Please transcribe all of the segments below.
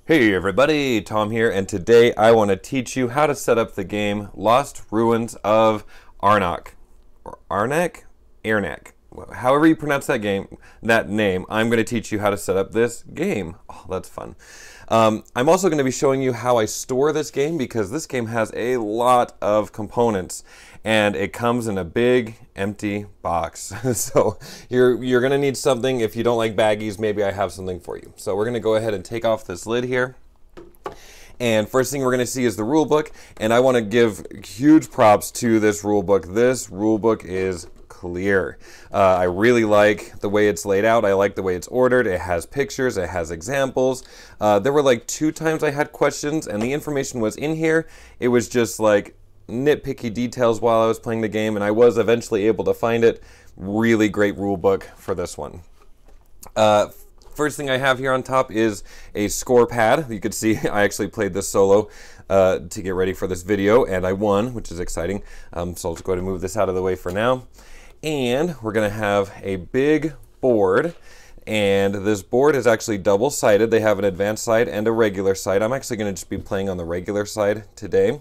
Hey everybody, Tom here, and today I want to teach you how to set up the game Lost Ruins of Arnak. Or Arnak? Arnak. However you pronounce that name, I'm going to teach you how to set up this game. Oh, that's fun. I'm also going to be showing you how I store this game because this game has a lot of components and it comes in a big empty box. So you're going to need something. If you don't like baggies, maybe I have something for you. So we're going to go ahead and take off this lid here. And first thing we're going to see is the rule book, and I want to give huge props to this rule book. This rule book is clear. I really like the way it's laid out. I like the way it's ordered. It has pictures. It has examples. There were like 2 times I had questions, and the information was in here. It was just like nitpicky details while I was playing the game, and I was eventually able to find it. Really great rule book for this one. First thing I have here on top is a score pad. You can see I actually played this solo to get ready for this video, and I won, which is exciting. So I'll just go ahead and move this out of the way for now. And we're going to have a big board, and this board is actually double-sided. They have an advanced side and a regular side. I'm actually going to just be playing on the regular side today.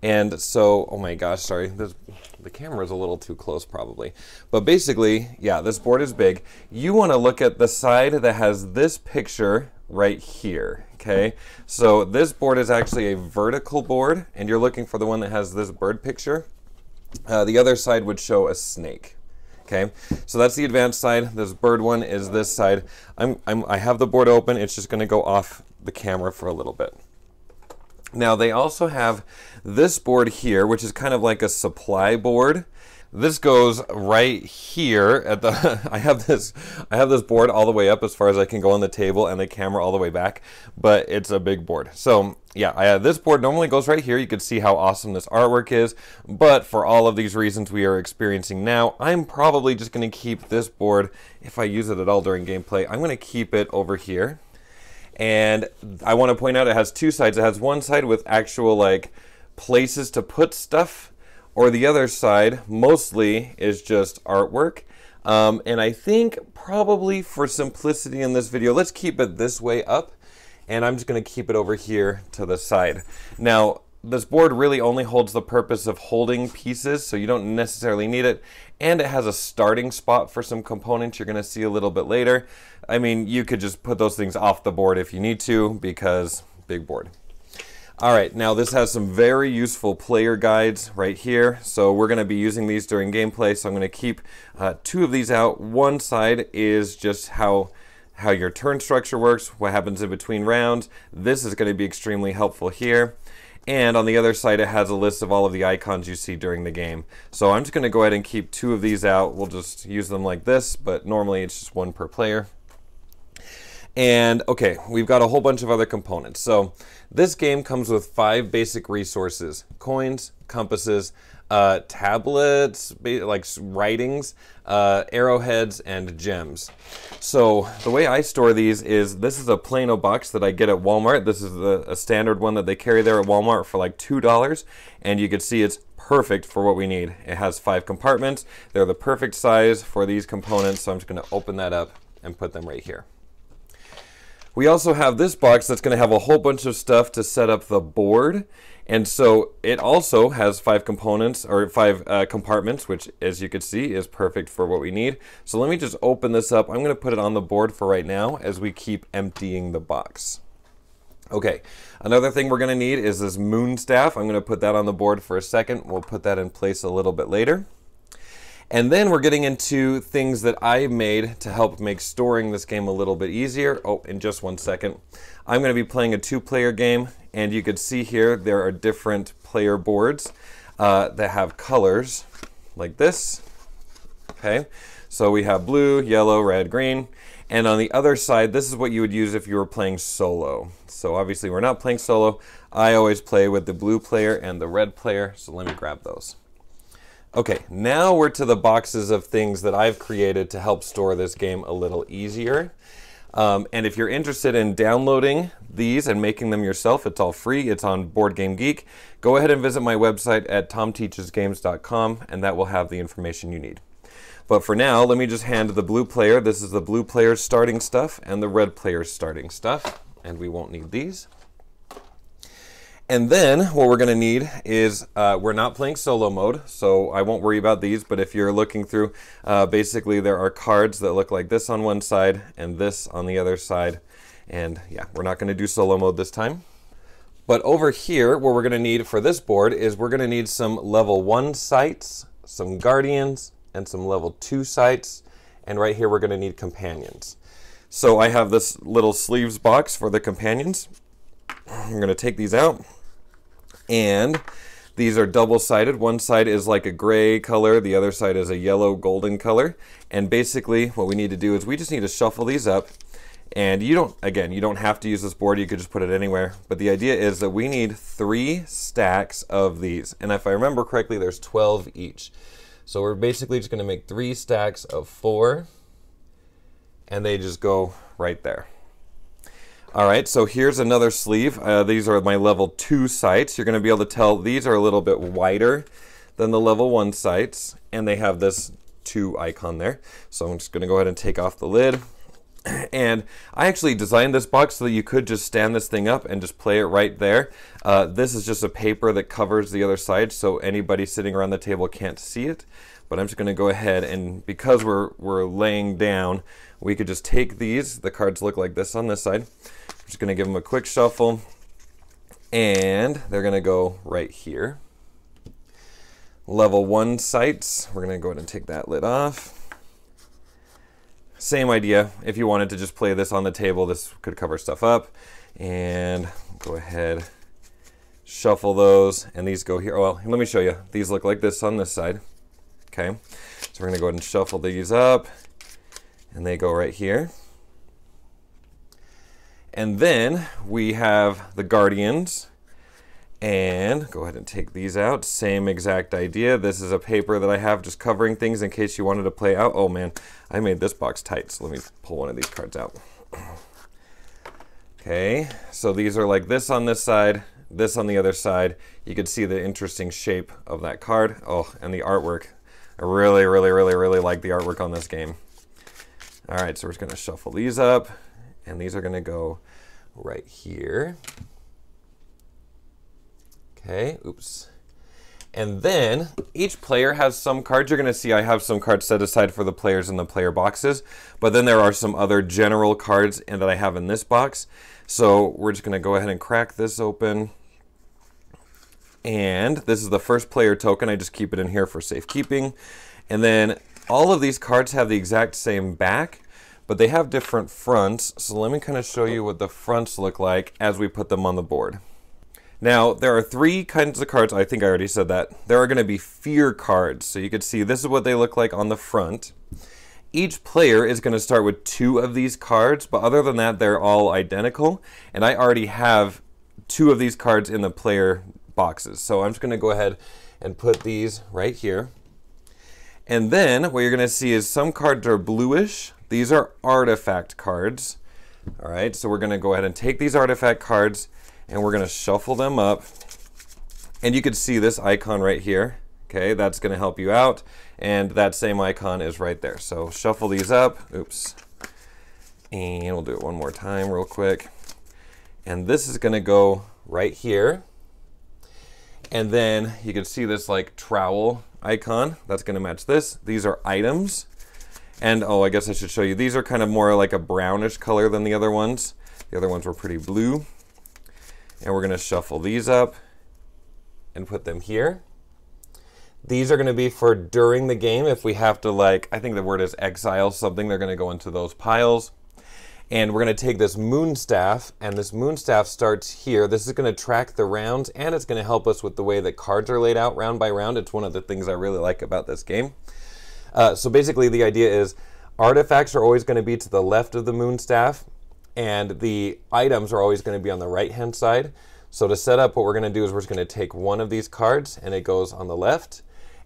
And so, oh my gosh, sorry, the camera is a little too close probably. But basically, yeah, this board is big. You want to look at the side that has this picture right here, okay? So this board is actually a vertical board, and you're looking for the one that has this bird picture. The other side would show a snake. Okay, so that's the advanced side. This bird one is this side. I have the board open. It's just going to go off the camera for a little bit. Now they also have this board here, which is kind of like a supply board. This goes right here at the. I have this board all the way up as far as I can go on the table, and the camera all the way back. But it's a big board. So yeah, this board normally goes right here. You can see how awesome this artwork is. But for all of these reasons we are experiencing now, I'm probably just going to keep this board, if I use it at all during gameplay, I'm going to keep it over here. And I want to point out it has 2 sides. It has one side with actual like places to put stuff, or the other side mostly is just artwork. And I think probably for simplicity in this video, let's keep it this way up, and I'm just going to keep it over here to the side. Now, this board really only holds the purpose of holding pieces, so you don't necessarily need it. And it has a starting spot for some components you're going to see a little bit later. I mean, you could just put those things off the board if you need to, because big board. All right, now this has some very useful player guides right here. So we're going to be using these during gameplay, so I'm going to keep 2 of these out. One side is just how your turn structure works, what happens in between rounds. This is going to be extremely helpful here. And on the other side, it has a list of all of the icons you see during the game. So I'm just going to go ahead and keep 2 of these out. We'll just use them like this, but normally it's just 1 per player. And okay, we've got a whole bunch of other components. So this game comes with 5 basic resources: coins, compasses, tablets, like writings, arrowheads, and gems. So the way I store these is, this is a Plano box that I get at Walmart. This is a standard one that they carry there at Walmart for like $2, and you can see it's perfect for what we need. It has 5 compartments. They're the perfect size for these components, so I'm just going to open that up and put them right here. We also have this box that's going to have a whole bunch of stuff to set up the board. And so it also has 5 components, or 5 compartments, which, as you can see, is perfect for what we need. So let me just open this up. I'm going to put it on the board for right now as we keep emptying the box. Okay, another thing we're going to need is this moon staff. I'm going to put that on the board for a second. We'll put that in place a little bit later. And then we're getting into things that I made to help make storing this game a little bit easier. Oh, in just 1 second. I'm going to be playing a 2-player game, and you can see here there are different player boards that have colors like this. Okay, so we have blue, yellow, red, green. And on the other side, this is what you would use if you were playing solo. So obviously we're not playing solo. I always play with the blue player and the red player, so let me grab those. Okay, now we're to the boxes of things that I've created to help store this game a little easier. And if you're interested in downloading these and making them yourself, it's all free. It's on Board Game Geek. Go ahead and visit my website at tomteachesgames.com, and that will have the information you need. But for now, let me just hand the blue player. This is the blue player's starting stuff and the red player's starting stuff. and we won't need these. And then what we're going to need is, we're not playing solo mode, so I won't worry about these, but if you're looking through, basically there are cards that look like this on one side and this on the other side. And yeah, we're not going to do solo mode this time. But over here, what we're going to need for this board is we're going to need some level 1 sites, some guardians, and some level 2 sites. And right here, we're going to need companions. So I have this little sleeves box for the companions. I'm going to take these out. And these are double-sided. One side is like a gray color. The other side is a yellow golden color. And basically, what we need to do is we just need to shuffle these up. And you don't have to use this board, you could just put it anywhere. But the idea is that we need 3 stacks of these. And if I remember correctly, there's 12 each. So we're basically just going to make 3 stacks of 4. And they just go right there. All right, so here's another sleeve. These are my level 2 sites. You're going to be able to tell these are a little bit wider than the level 1 sites. And they have this 2 icon there. So I'm just going to go ahead and take off the lid. And I actually designed this box so that you could just stand this thing up and just play it right there. This is just a paper that covers the other side, so anybody sitting around the table can't see it. But I'm just going to go ahead and, because we're laying down, we could just take these. The cards look like this on this side. I'm just going to give them a quick shuffle, and they're going to go right here. Level 1 sites, we're going to go ahead and take that lid off. Same idea. If you wanted to just play this on the table, this could cover stuff up. And go ahead, shuffle those, and these go here. Well, let me show you. These look like this on this side. Okay, so we're going to go ahead and shuffle these up, and they go right here. And then we have the guardians. And go ahead and take these out. Same exact idea. This is a paper that I have just covering things in case you wanted to play out. Oh man, I made this box tight, so let me pull one of these cards out. Okay, so these are like this on this side, this on the other side. You can see the interesting shape of that card. Oh, and the artwork. I really, really, really, really like the artwork on this game. All right, so we're just going to shuffle these up, and these are going to go right here. Okay, oops. And then each player has some cards. You're going to see I have some cards set aside for the players in the player boxes, but then there are some other general cards that I have in this box. So we're just going to go ahead and crack this open. And this is the first player token. I just keep it in here for safekeeping. And then all of these cards have the exact same back, but they have different fronts. So let me kind of show you what the fronts look like as we put them on the board. Now, there are 3 kinds of cards. I think I already said that. There are going to be fear cards. So you can see this is what they look like on the front. Each player is going to start with 2 of these cards, but other than that, they're all identical. And I already have 2 of these cards in the player boxes. So I'm just going to go ahead and put these right here. And then what you're going to see is some cards are bluish. These are artifact cards. All right, so we're going to go ahead and take these artifact cards, and we're going to shuffle them up. And you can see this icon right here. Okay, that's going to help you out. And that same icon is right there. So shuffle these up. Oops. And we'll do it one more time real quick. And this is going to go right here. And then you can see this like trowel icon. That's going to match this. These are items. And oh, I guess I should show you. These are kind of more like a brownish color than the other ones. The other ones were pretty blue. And we're going to shuffle these up and put them here. These are going to be for during the game. If we have to, like, I think the word is exile something, they're going to go into those piles. And we're going to take this moon staff, and this moon staff starts here. This is going to track the rounds, and it's going to help us with the way that cards are laid out round by round. It's one of the things I really like about this game. So basically the idea is artifacts are always going to be to the left of the moon staff, and the items are always going to be on the right-hand side. So to set up, what we're going to do is we're just going to take one of these cards, and it goes on the left.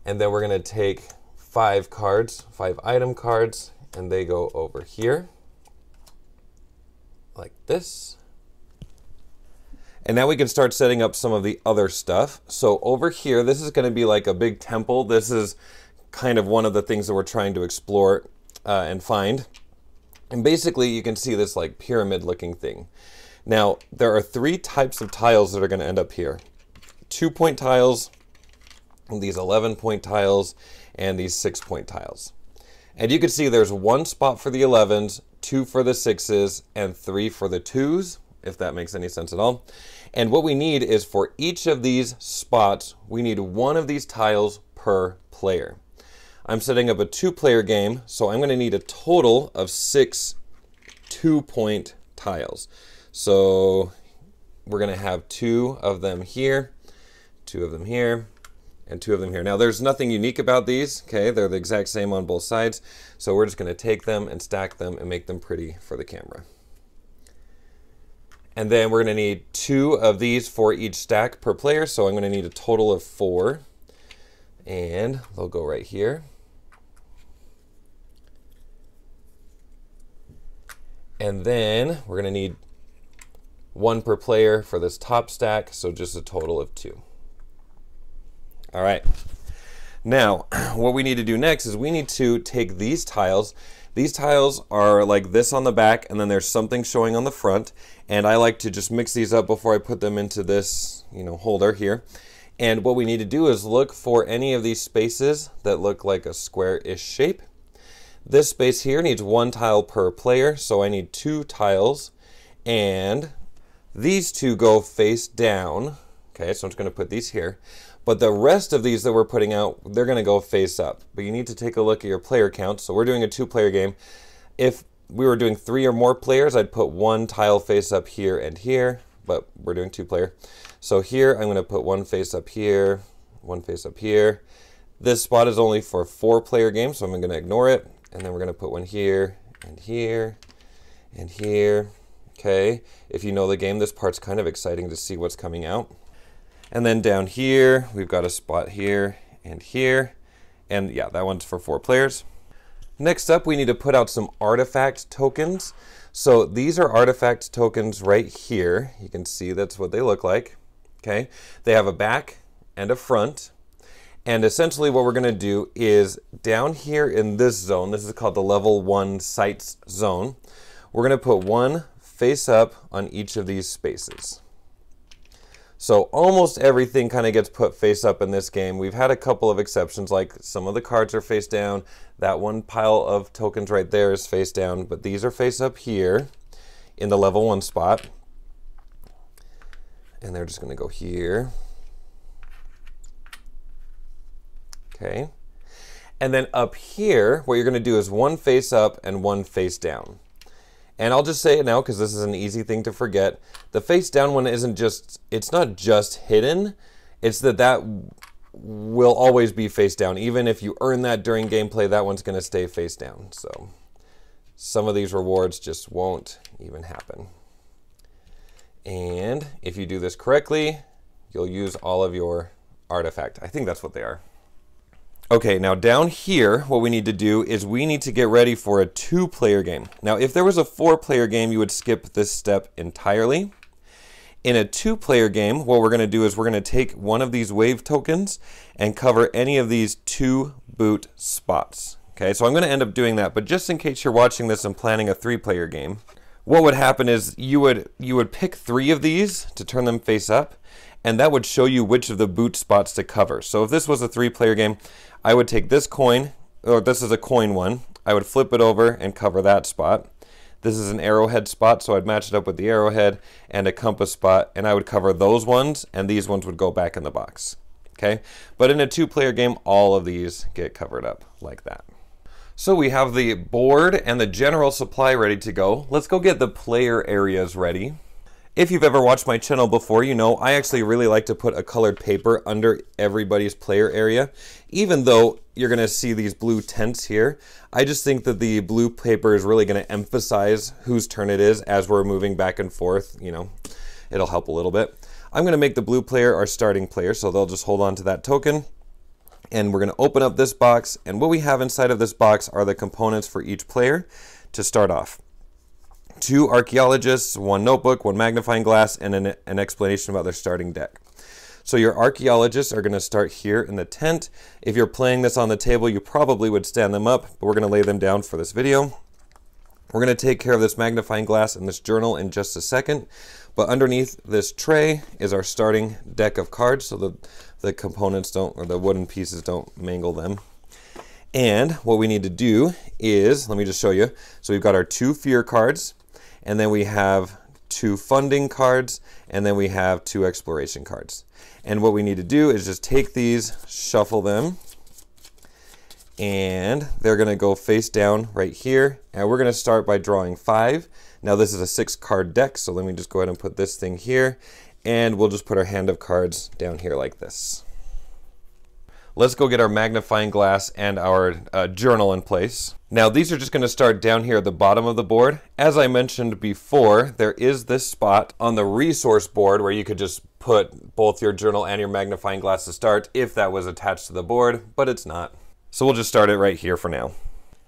And then we're going to take 5 cards, 5 item cards, and they go over here, like this. And now we can start setting up some of the other stuff. So over here, this is going to be like a big temple. This is kind of one of the things that we're trying to explore and find. And basically, you can see this like pyramid looking thing. Now, there are 3 types of tiles that are going to end up here. 2-point tiles, these 11-point tiles, and these 6-point tiles. And you can see there's 1 spot for the 11s, 2 for the 6s, and 3 for the 2s, if that makes any sense at all. And what we need is for each of these spots, we need 1 of these tiles per player. I'm setting up a 2-player game, so I'm going to need a total of 6 2-point tiles. So we're going to have 2 of them here, 2 of them here, and 2 of them here. Now there's nothing unique about these, okay? They're the exact same on both sides. So we're just going to take them and stack them and make them pretty for the camera. And then we're going to need 2 of these for each stack per player. So I'm going to need a total of 4. And they'll go right here. And then we're going to need 1 per player for this top stack, so just a total of 2. All right. Now, what we need to do next is we need to take these tiles. These tiles are like this on the back, and then there's something showing on the front. And I like to just mix these up before I put them into this, holder here. And what we need to do is look for any of these spaces that look like a square-ish shape. This space here needs 1 tile per player, so I need 2 tiles. And these 2 go face down. Okay, so I'm just going to put these here. But the rest of these that we're putting out, they're going to go face up. But you need to take a look at your player count. So we're doing a 2-player game. If we were doing 3 or more players, I'd put 1 tile face up here and here. But we're doing 2-player. So here, I'm going to put 1 face up here, 1 face up here. This spot is only for 4-player games, so I'm going to ignore it. And then we're going to put 1 here, and here, and here. Okay, if you know the game, this part's kind of exciting to see what's coming out. And then down here, we've got a spot here and here. And yeah, that one's for 4 players. Next up, we need to put out some artifact tokens. So these are artifact tokens right here. You can see that's what they look like. Okay, they have a back and a front. And essentially what we're going to do is down here in this zone, this is called the level 1 sites zone, we're going to put 1 face up on each of these spaces. So almost everything kind of gets put face up in this game. We've had a couple of exceptions, like some of the cards are face down. That 1 pile of tokens right there is face down, but these are face up here in the level 1 spot. And they're just going to go here. Okay. And then up here, what you're going to do is 1 face up and 1 face down. And I'll just say it now because this is an easy thing to forget. The face down one isn't just, it's not just hidden. It's that will always be face down. Even if you earn that during gameplay, that one's going to stay face down. So some of these rewards just won't even happen. And if you do this correctly, you'll use all of your artifact. I think that's what they are. Okay, now down here, what we need to do is we need to get ready for a 2-player game. Now, if there was a 4-player game, you would skip this step entirely. In a 2-player game, what we're going to do is we're going to take 1 of these wave tokens and cover any of these 2 boot spots. Okay, so I'm going to end up doing that, but just in case you're watching this and planning a 3-player game, what would happen is you would pick 3 of these to turn them face up, and that would show you which of the boot spots to cover. So if this was a 3-player game, I would take this coin, or this is a coin one, I would flip it over and cover that spot. This is an arrowhead spot, so I'd match it up with the arrowhead and a compass spot, and I would cover those ones, and these ones would go back in the box. Okay? But in a 2-player game, all of these get covered up like that. So we have the board and the general supply ready to go. Let's go get the player areas ready. If you've ever watched my channel before, you know I actually really like to put a colored paper under everybody's player area. Even though you're going to see these blue tents here, I just think that the blue paper is really going to emphasize whose turn it is as we're moving back and forth. You know, it'll help a little bit. I'm going to make the blue player our starting player, so they'll just hold on to that token. And we're going to open up this box, and what we have inside of this box are the components for each player to start off. 2 archaeologists, 1 notebook, 1 magnifying glass, and an explanation about their starting deck. So your archaeologists are going to start here in the tent. If you're playing this on the table, you probably would stand them up, but we're going to lay them down for this video. We're going to take care of this magnifying glass and this journal in just a second. But underneath this tray is our starting deck of cards, so the components don't, or the wooden pieces don't mangle them. And what we need to do is, let me just show you. So we've got our 2 fear cards, and then we have 2 funding cards, and then we have 2 exploration cards. And what we need to do is just take these, shuffle them, and they're going to go face down right here. And we're going to start by drawing 5. Now this is a 6 card deck, so let me just go ahead and put this thing here, and we'll just put our hand of cards down here like this. Let's go get our magnifying glass and our journal in place. Now these are just going to start down here at the bottom of the board. As I mentioned before, there is this spot on the resource board where you could just put both your journal and your magnifying glass to start if that was attached to the board, but it's not. So we'll just start it right here for now.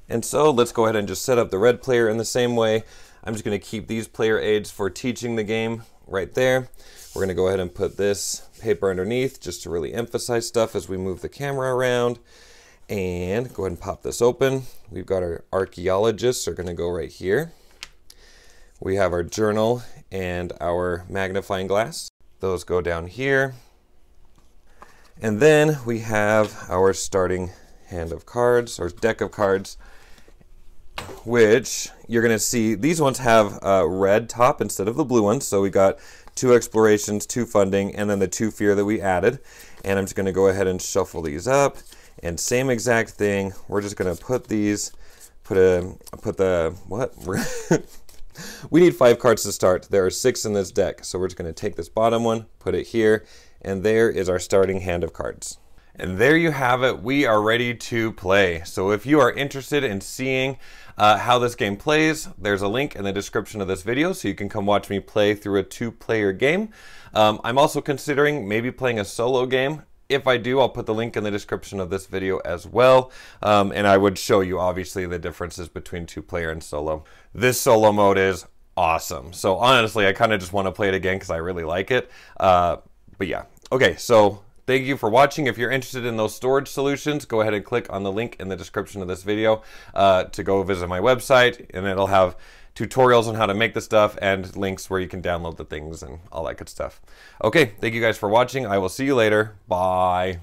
And so let's go ahead and just set up the red player in the same way. I'm just going to keep these player aids for teaching the game right there. We're going to go ahead and put this paper underneath just to really emphasize stuff as we move the camera around. And go ahead and pop this open. We've got our archaeologists are going to go right here. We have our journal and our magnifying glass. Those go down here. And then we have our starting hand of cards, or deck of cards, which you're going to see these ones have a red top instead of the blue ones. So we got 2 explorations, 2 funding, and then the 2 fear that we added. And I'm just going to go ahead and shuffle these up, and same exact thing. We're just going to put these, we need 5 cards to start. There are 6 in this deck, so we're just going to take this bottom one, put it here, and there is our starting hand of cards. And there you have it. We are ready to play. So if you are interested in seeing how this game plays, there's a link in the description of this video so you can come watch me play through a 2-player game. I'm also considering maybe playing a solo game. If I do, I'll put the link in the description of this video as well. And I would show you obviously the differences between 2-player and solo. This solo mode is awesome. So honestly, I kind of just want to play it again because I really like it. But yeah. Okay, so thank you for watching. If you're interested in those storage solutions, go ahead and click on the link in the description of this video to go visit my website, and it'll have tutorials on how to make the stuff and links where you can download the things and all that good stuff. Okay, thank you guys for watching. I will see you later. Bye.